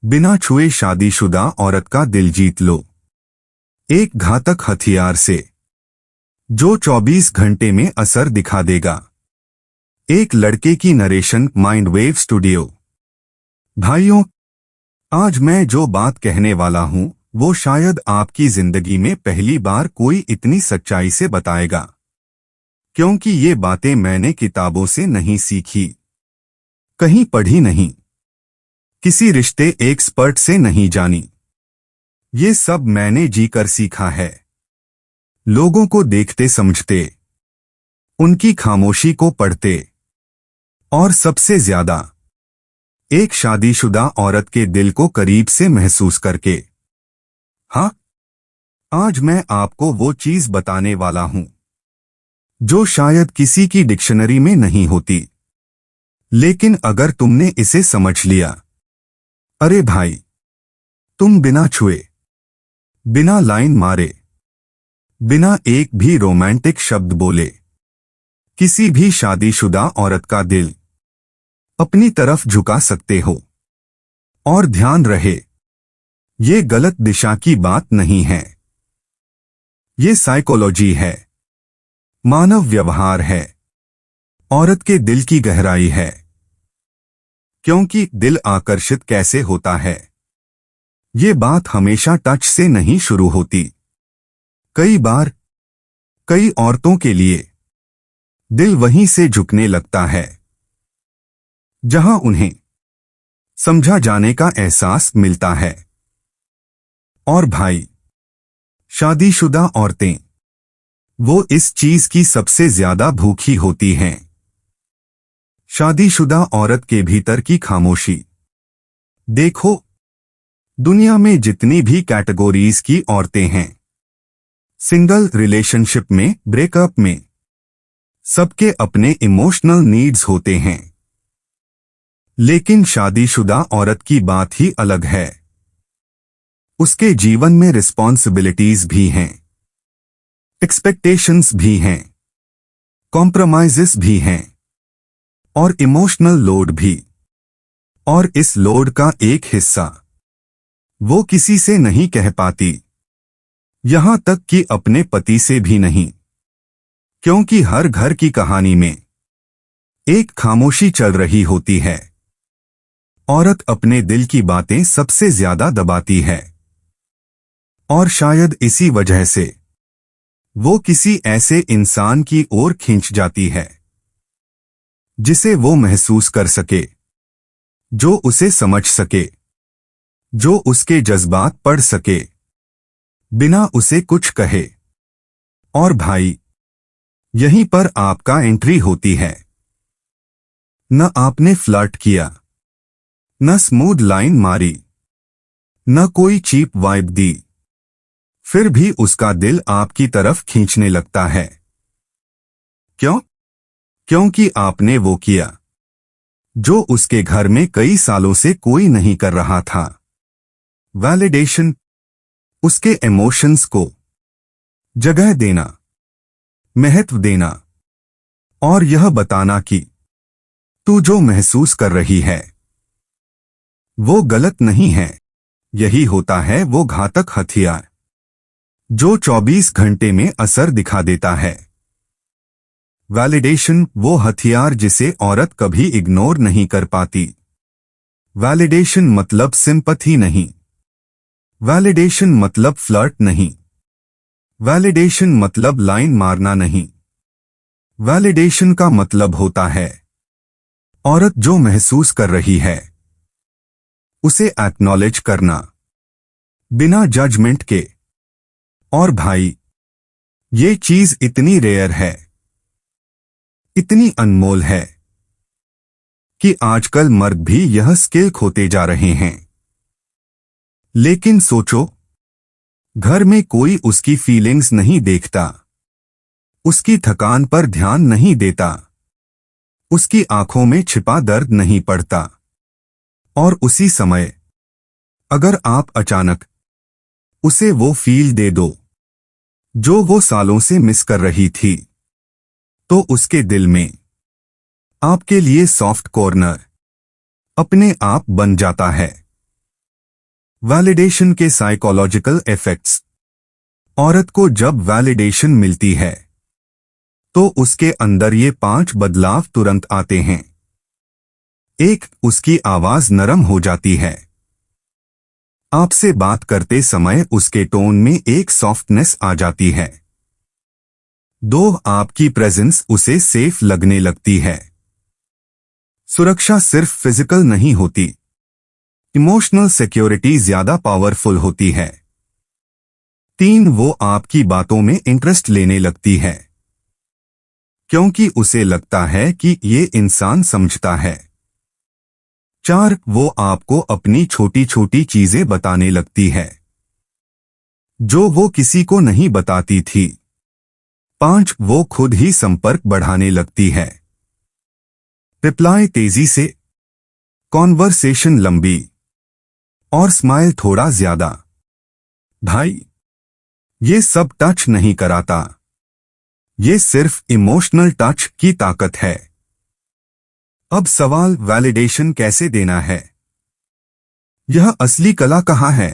बिना छुए शादीशुदा औरत का दिल जीत लो, एक घातक हथियार से जो 24 घंटे में असर दिखा देगा। एक लड़के की नरेशन, माइंडवेव स्टूडियो। भाइयों, आज मैं जो बात कहने वाला हूं वो शायद आपकी जिंदगी में पहली बार कोई इतनी सच्चाई से बताएगा, क्योंकि ये बातें मैंने किताबों से नहीं सीखी, कहीं पढ़ी नहीं, किसी रिश्ते एक्सपर्ट से नहीं जानी। ये सब मैंने जीकर सीखा है, लोगों को देखते समझते, उनकी खामोशी को पढ़ते, और सबसे ज्यादा एक शादीशुदा औरत के दिल को करीब से महसूस करके। हाँ, आज मैं आपको वो चीज बताने वाला हूं जो शायद किसी की डिक्शनरी में नहीं होती, लेकिन अगर तुमने इसे समझ लिया, अरे भाई, तुम बिना छुए, बिना लाइन मारे, बिना एक भी रोमांटिक शब्द बोले, किसी भी शादीशुदा औरत का दिल अपनी तरफ झुका सकते हो। और ध्यान रहे, ये गलत दिशा की बात नहीं है, ये साइकोलॉजी है, मानव व्यवहार है, औरत के दिल की गहराई है। क्योंकि दिल आकर्षित कैसे होता है, ये बात हमेशा टच से नहीं शुरू होती। कई बार, कई औरतों के लिए दिल वहीं से झुकने लगता है जहां उन्हें समझा जाने का एहसास मिलता है। और भाई, शादीशुदा औरतें वो इस चीज की सबसे ज्यादा भूखी होती हैं। शादीशुदा औरत के भीतर की खामोशी देखो। दुनिया में जितनी भी कैटेगरीज की औरतें हैं, सिंगल रिलेशनशिप में, ब्रेकअप में, सबके अपने इमोशनल नीड्स होते हैं। लेकिन शादीशुदा औरत की बात ही अलग है। उसके जीवन में रिस्पॉन्सिबिलिटीज भी हैं, एक्सपेक्टेशंस भी हैं, कॉम्प्रोमाइजेस भी हैं, और इमोशनल लोड भी। और इस लोड का एक हिस्सा वो किसी से नहीं कह पाती, यहां तक कि अपने पति से भी नहीं। क्योंकि हर घर की कहानी में एक खामोशी चल रही होती है। औरत अपने दिल की बातें सबसे ज्यादा दबाती है, और शायद इसी वजह से वो किसी ऐसे इंसान की ओर खींच जाती है जिसे वो महसूस कर सके, जो उसे समझ सके, जो उसके जज्बात पढ़ सके, बिना उसे कुछ कहे। और भाई, यहीं पर आपका एंट्री होती है। न आपने फ्लर्ट किया, न स्मूथ लाइन मारी, न कोई चीप वाइब दी, फिर भी उसका दिल आपकी तरफ खींचने लगता है। क्यों? क्योंकि आपने वो किया जो उसके घर में कई सालों से कोई नहीं कर रहा था। वैलिडेशन, उसके इमोशंस को जगह देना, महत्व देना, और यह बताना कि तू जो महसूस कर रही है वो गलत नहीं है। यही होता है वो घातक हथियार जो 24 घंटे में असर दिखा देता है। वैलिडेशन, वो हथियार जिसे औरत कभी इग्नोर नहीं कर पाती। वैलिडेशन मतलब सिंपैथी नहीं, वैलिडेशन मतलब फ्लर्ट नहीं, वैलिडेशन मतलब लाइन मारना नहीं। वैलिडेशन का मतलब होता है औरत जो महसूस कर रही है उसे एक्नॉलेज करना, बिना जजमेंट के। और भाई, ये चीज इतनी रेयर है, इतनी अनमोल है कि आजकल मर्द भी यह स्किल खोते जा रहे हैं। लेकिन सोचो, घर में कोई उसकी फीलिंग्स नहीं देखता, उसकी थकान पर ध्यान नहीं देता, उसकी आंखों में छिपा दर्द नहीं पड़ता। और उसी समय अगर आप अचानक उसे वो फील दे दो जो वो सालों से मिस कर रही थी, तो उसके दिल में आपके लिए सॉफ्ट कॉर्नर अपने आप बन जाता है। वैलिडेशन के साइकोलॉजिकल इफेक्ट्स। औरत को जब वैलिडेशन मिलती है तो उसके अंदर ये 5 बदलाव तुरंत आते हैं। 1. उसकी आवाज नरम हो जाती है। आपसे बात करते समय उसके टोन में एक सॉफ्टनेस आ जाती है। 2. आपकी प्रेजेंस उसे सेफ लगने लगती है। सुरक्षा सिर्फ फिजिकल नहीं होती, इमोशनल सिक्योरिटी ज्यादा पावरफुल होती है। 3. वो आपकी बातों में इंटरेस्ट लेने लगती है क्योंकि उसे लगता है कि ये इंसान समझता है। 4. वो आपको अपनी छोटी छोटी चीजें बताने लगती है जो वो किसी को नहीं बताती थी। 5. वो खुद ही संपर्क बढ़ाने लगती है। रिप्लाई तेजी से, कॉन्वर्सेशन लंबी और स्माइल थोड़ा ज्यादा। भाई, ये सब टच नहीं कराता, ये सिर्फ इमोशनल टच की ताकत है। अब सवाल, वैलिडेशन कैसे देना है? यह असली कला कहाँ है?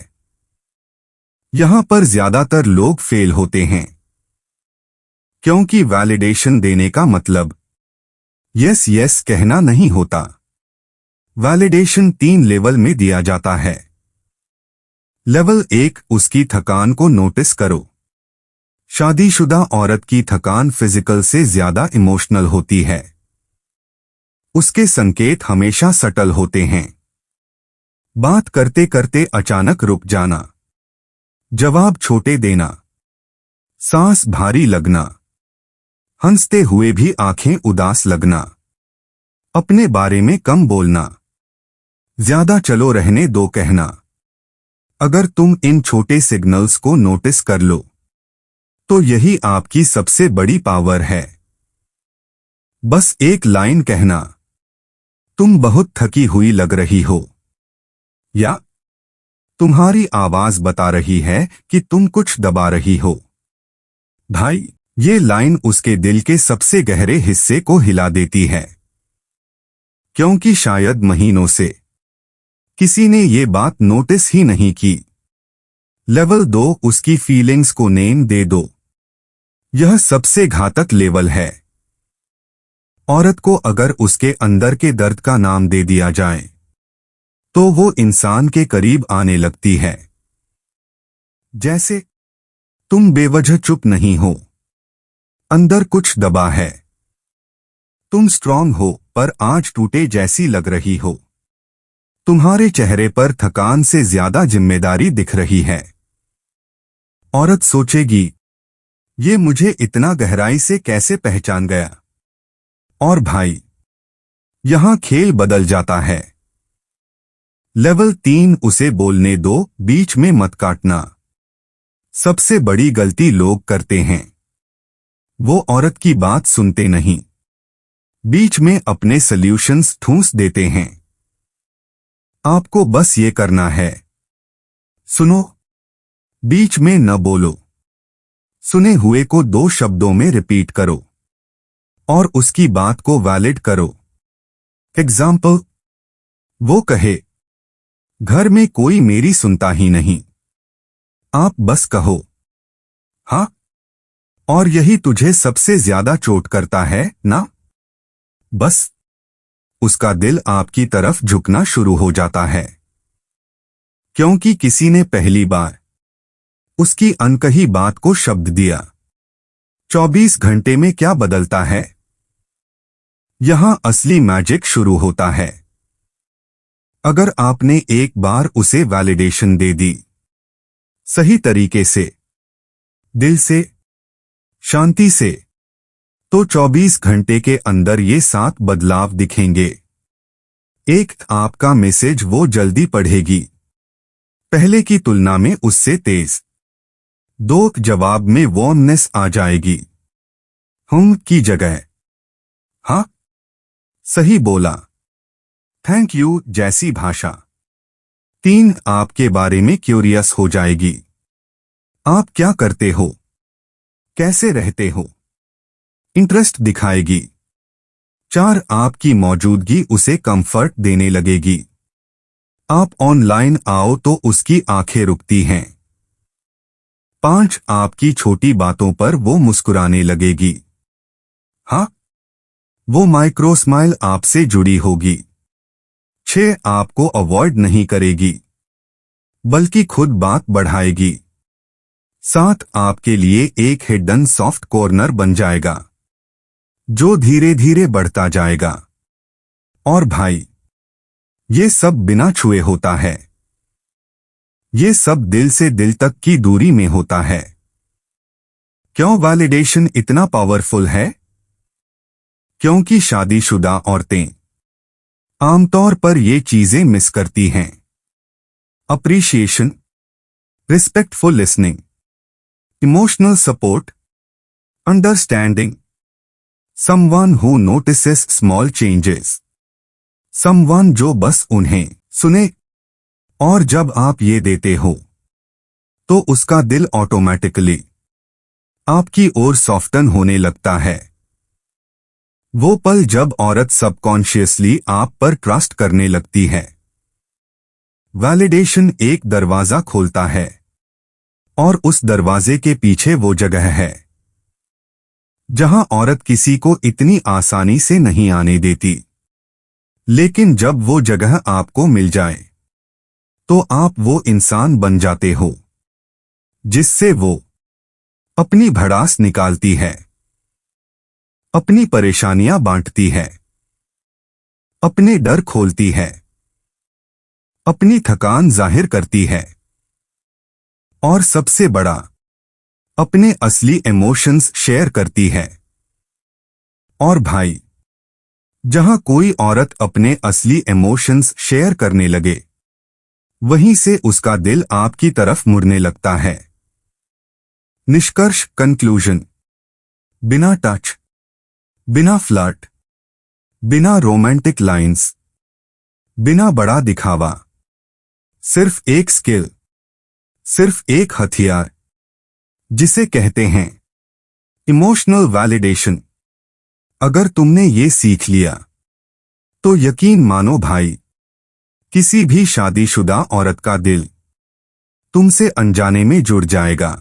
यहां पर ज्यादातर लोग फेल होते हैं क्योंकि वैलिडेशन देने का मतलब यस यस कहना नहीं होता। वैलिडेशन 3 लेवल में दिया जाता है। लेवल 1, उसकी थकान को नोटिस करो। शादीशुदा औरत की थकान फिजिकल से ज्यादा इमोशनल होती है। उसके संकेत हमेशा सटल होते हैं। बात करते करते अचानक रुक जाना, जवाब छोटे देना, सांस भारी लगना, हंसते हुए भी आंखें उदास लगना, अपने बारे में कम बोलना, ज्यादा चलो रहने दो कहना। अगर तुम इन छोटे सिग्नल्स को नोटिस कर लो तो यही आपकी सबसे बड़ी पावर है। बस एक लाइन कहना, तुम बहुत थकी हुई लग रही हो, या तुम्हारी आवाज बता रही है कि तुम कुछ दबा रही हो। भाई, ये लाइन उसके दिल के सबसे गहरे हिस्से को हिला देती है क्योंकि शायद महीनों से किसी ने ये बात नोटिस ही नहीं की। लेवल 2, उसकी फीलिंग्स को नेम दे दो। यह सबसे घातक लेवल है। औरत को अगर उसके अंदर के दर्द का नाम दे दिया जाए तो वो इंसान के करीब आने लगती है। जैसे, तुम बेवजह चुप नहीं हो, अंदर कुछ दबा है। तुम स्ट्रांग हो पर आज टूटे जैसी लग रही हो। तुम्हारे चेहरे पर थकान से ज्यादा जिम्मेदारी दिख रही है। औरत सोचेगी, ये मुझे इतना गहराई से कैसे पहचान गया? और भाई, यहां खेल बदल जाता है। लेवल 3, उसे बोलने दो, बीच में मत काटना। सबसे बड़ी गलती लोग करते हैं, वो औरत की बात सुनते नहीं, बीच में अपने सॉल्यूशंस ठूंस देते हैं। आपको बस ये करना है, सुनो, बीच में न बोलो। सुने हुए को 2 शब्दों में रिपीट करो और उसकी बात को वैलिड करो। एग्जाम्पल, वो कहे, घर में कोई मेरी सुनता ही नहीं। आप बस कहो, हाँ, और यही तुझे सबसे ज्यादा चोट करता है ना? बस उसका दिल आपकी तरफ झुकना शुरू हो जाता है क्योंकि किसी ने पहली बार उसकी अनकही बात को शब्द दिया। 24 घंटे में क्या बदलता है? यहां असली मैजिक शुरू होता है। अगर आपने एक बार उसे वैलिडेशन दे दी, सही तरीके से, दिल से, शांति से, तो 24 घंटे के अंदर ये 7 बदलाव दिखेंगे। 1, आपका मैसेज वो जल्दी पढ़ेगी, पहले की तुलना में उससे तेज। 2, जवाब में वार्मनेस आ जाएगी, की जगह हाँ, सही बोला, थैंक यू जैसी भाषा। 3, आपके बारे में क्यूरियस हो जाएगी, आप क्या करते हो, कैसे रहते हो, इंटरेस्ट दिखाएगी। 4, आपकी मौजूदगी उसे कंफर्ट देने लगेगी, आप ऑनलाइन आओ तो उसकी आंखें रुकती हैं। 5 आपकी छोटी बातों पर वो मुस्कुराने लगेगी। हाँ, वो माइक्रो स्माइल आपसे जुड़ी होगी। 6 आपको अवॉइड नहीं करेगी, बल्कि खुद बात बढ़ाएगी। 7 आपके लिए एक हिडन सॉफ्ट कॉर्नर बन जाएगा, जो धीरे धीरे बढ़ता जाएगा। और भाई, ये सब बिना छुए होता है। ये सब दिल से दिल तक की दूरी में होता है। क्यों वैलिडेशन इतना पावरफुल है? क्योंकि शादीशुदा औरतें आमतौर पर ये चीजें मिस करती हैं। Appreciation, respectful listening, emotional support, understanding, someone who notices small changes, someone जो बस उन्हें सुने। और जब आप ये देते हो, तो उसका दिल ऑटोमेटिकली आपकी ओर सॉफ्टन होने लगता है। वो पल जब औरत सबकॉन्शियसली आप पर ट्रस्ट करने लगती है। वैलिडेशन एक दरवाजा खोलता है, और उस दरवाजे के पीछे वो जगह है जहां औरत किसी को इतनी आसानी से नहीं आने देती। लेकिन जब वो जगह आपको मिल जाए, तो आप वो इंसान बन जाते हो जिससे वो अपनी भड़ास निकालती है, अपनी परेशानियां बांटती है, अपने डर खोलती है, अपनी थकान जाहिर करती है, और सबसे बड़ा, अपने असली इमोशंस शेयर करती है। और भाई, जहां कोई औरत अपने असली इमोशंस शेयर करने लगे, वहीं से उसका दिल आपकी तरफ मुड़ने लगता है। निष्कर्ष, कंक्लूजन, बिना टच, बिना फ्लर्ट, बिना रोमांटिक लाइंस, बिना बड़ा दिखावा, सिर्फ एक स्किल, सिर्फ एक हथियार, जिसे कहते हैं इमोशनल वैलिडेशन। अगर तुमने ये सीख लिया, तो यकीन मानो भाई, किसी भी शादीशुदा औरत का दिल तुमसे अनजाने में जुड़ जाएगा।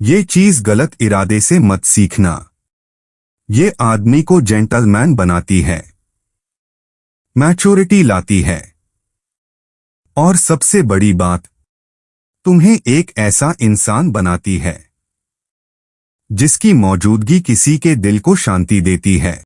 ये चीज गलत इरादे से मत सीखना। ये आदमी को जेंटलमैन बनाती है, मैच्योरिटी लाती है, और सबसे बड़ी बात, तुम्हें एक ऐसा इंसान बनाती है जिसकी मौजूदगी किसी के दिल को शांति देती है।